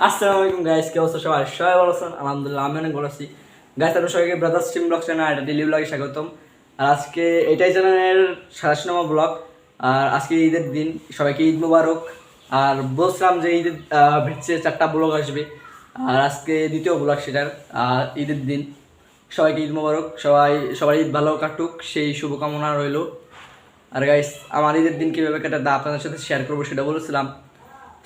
আসসালামু আলাইকুম গাইস, কি অবস্থা সবাই? সবাই ভালো আছেন? আলহামদুলিল্লাহ, আমি অনেক ভালো আছি। গাইস, আপনাদের সবাইকে ব্রাদার্স টিম ব্লগ চ্যানেল একটা ডেইলি ব্লগে স্বাগতম। আর আজকে এটাই চ্যানেলের 87 ব্লগ। আর আজকে ঈদের দিন, সবাইকে ঈদ মুবারক। আর বলছিলাম যে ঈদের ভিতরে 4টা ব্লগ আসবে, আর আজকে দ্বিতীয় ব্লগ সেটার। আর ঈদের দিন সবাইকে ঈদ মুবারক, সবাই ঈদ ভালো কাটুক সেই শুভকামনা রইল। আর গাইস, আমার ঈদের দিন কীভাবে কাটাতে আপনাদের সাথে শেয়ার করবো সেটা বলেছিলাম।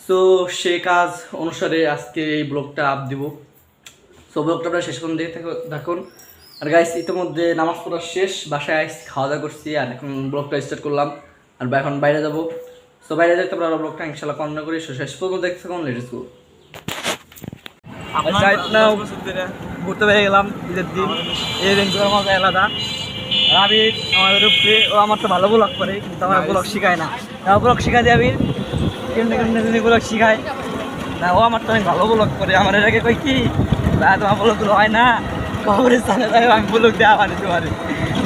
সো সে কাজ অনুসারে আজকে এই ব্লগটা আপ দিব। সো ব্লগটা আপনারা শেষ পর্যন্ত দেখে থাকুন। আর গাইস, ইতিমধ্যে নামাজ পড়া শেষ, বাসায় খাওয়া দাওয়া করছি, আর এখন ব্লগটা স্টার্ট করলাম। আর এখন বাইরে যাবো। সো বাইরে যেতে আপনারা ব্লগটা ইনশাল্লাহ কন্টিনিউ করে শেষ পর্যন্ত দেখতে থাকুন। Let's go. ঘুরতে বেরিয়ে গেলাম ঈদের দিন। এই দিনগুলোর মজা আলাদা। আবির আমাদের উপরে, ও আমার তো ভালো ব্লগ করে, কিন্তু আমার ব্লগ শিখায় না। ব্লগ শিখাই দিয়ে আবির কেমনি কেমনি ব্লগ শিখায় না। ও আমার তো অনেক ভালো ব্লগ করে। আমার এর আগে কই কি তোমার ব্লগগুলো হয় না, কবরস্থানে যাই আমি ব্লগ দেওয়া পারি তোমার।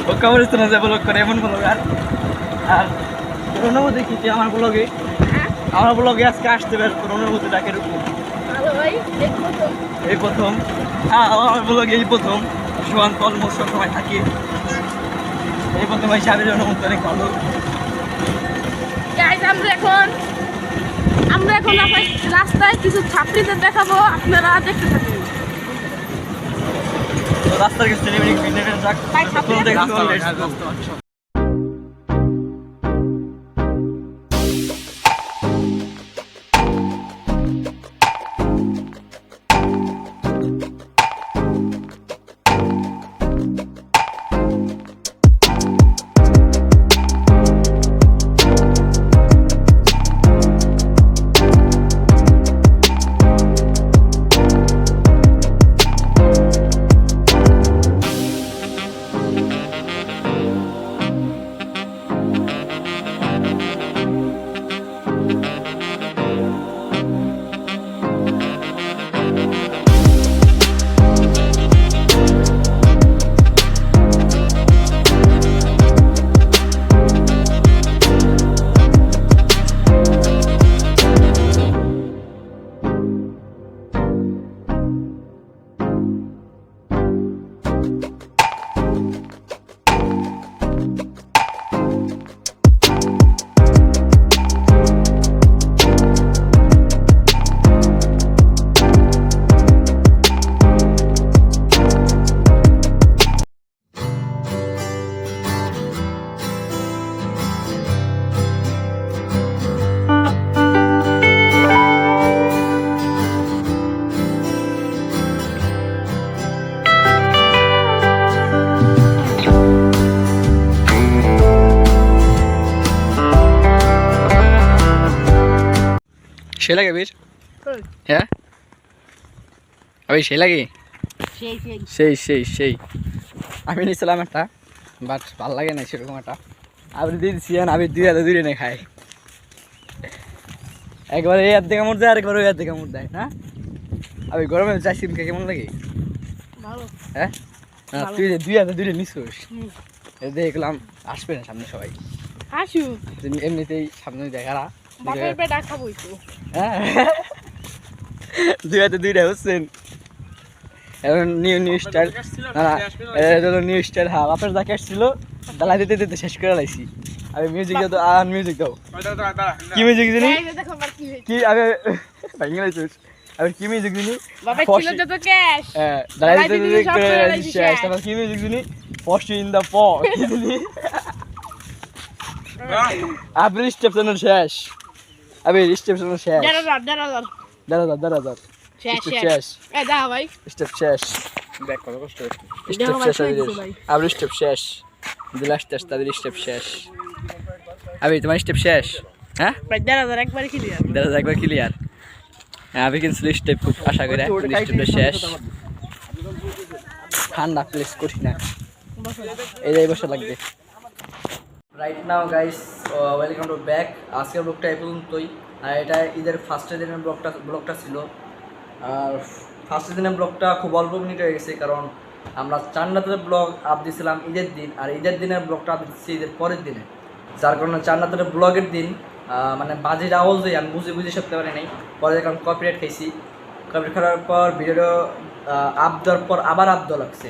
ও কবরস্থানে যে ব্লগ করে এমন ব্লগ। আর তোর অনুভূতি কি আমার ব্লগে? আমার ব্লগে আজকে আসতে পারে, তোর অনুভূতিটা কিরকম? এই প্রথম। হ্যাঁ, আমার ব্লগে এই প্রথম। সুশান্ত অলমোস্ট সব সময় থাকি, এই প্রথম হিসাবের অনুভূতি অনেক ভালো। আমরা এখন রাস্তায় কিছু ছাত্রীদের দেখাবো, আপনারা দেখতে থাকুন। রাস্তার কাছে সে লাগে বীর। হ্যাঁ আমি সে লাগে, সেই সেই সেই আমি নিয়েছিলাম একটা, বাট ভাল লাগে না সেরকম একটা। আপনি দিয়ে দিচ্ছি, আমি 2 হাতে 2 নে খাই। একবার এই হাত থেকে কামড় দেয়, আরেকবার ওই হাত থেকে কামড় দেয় না। আমি গরমে আইসক্রিম খেয়ে কেমন লাগে? হ্যাঁ, তুই 2 হাতে 2 নিছিস, দেখলাম আসবে না সামনে সবাই। এমনিতেই সামনে দেখারা হ্যাঁ 2 হাতে 2 হচ্ছেন। এখন নিউ স্টাইল, নিউ স্টাইল। হ্যাঁ, বাপের যাকে আসছিল দালাই দিতে দিতে শেষ করে লাইছি। আমি মিউজিক দাও, আর মিউজিক দাও। কি মিউজিক জানি? কি আমি ভাঙিয়ে লাইছিস? আমি কি মিউজিক জানি? হ্যাঁ, দালাই দিতে দিতে শেষ। তারপর কি মিউজিক জানি? ফস্ট ইন দ্য পট কি জানি? আপনি স্টেপ শেষ, আমি স্টেপ শেষ। দাঁড়া শেষ, স্টেপ শেষ, দেখ কত কষ্ট। স্টেপ শেষ, আবার স্টেপ শেষ, লাস্ট টেস্ট তাদের স্টেপ শেষ। আবি তোমার স্টেপ শেষ? হ্যাঁ, একবার ক্লিয়ার। আমি কিন্তু স্টেপ খুব আশা করি স্টেপটা শেষ। ঠান্ডা প্লেস করি না, এই বছর লাগবে। Right now guys, welcome to back. আজকের ব্লগটা এই পর্যন্তই। আর এটা ঈদের ফার্স্টের দিনের ব্লগটা ছিল। আর ফার্স্টের দিনের ব্লগটা খুব অল্প মিনিট হয়ে গেছে, কারণ আমরা চান্নাতের ব্লগ আপ দিয়েছিলাম ঈদের দিন, আর ঈদের দিনের ব্লগটা আপ দিচ্ছি ঈদের পরের দিনে। যার কারণে চান্নাতের ব্লগের দিন মানে বাজির আওয়াজে আমি বুঝে সরতে পারি নাই, পরে কারণ কপিরাইট খাইছি। কমপ্লিট করার পর ভিডিও আপ দেওয়ার পর আবার আপ দেওয়া লাগছে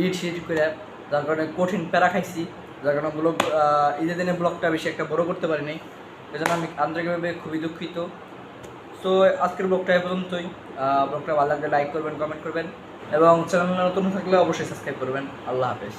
ইট করে, যার কারণে কঠিন প্যারা খাইছি, যার কারণে ব্লগ ঈদের দিনে ব্লগটা বেশি একটা বড় করতে পারিনি, এই জন্য আমি আন্তরিকভাবে খুবই দুঃখিত। সো আজকের ব্লগটা এই পর্যন্তই। ব্লগটা ভালো লাগলে লাইক করবেন, কমেন্ট করবেন এবং চ্যানেল নতুন থাকলে অবশ্যই সাবস্ক্রাইব করবেন। আল্লাহ হাফেজ।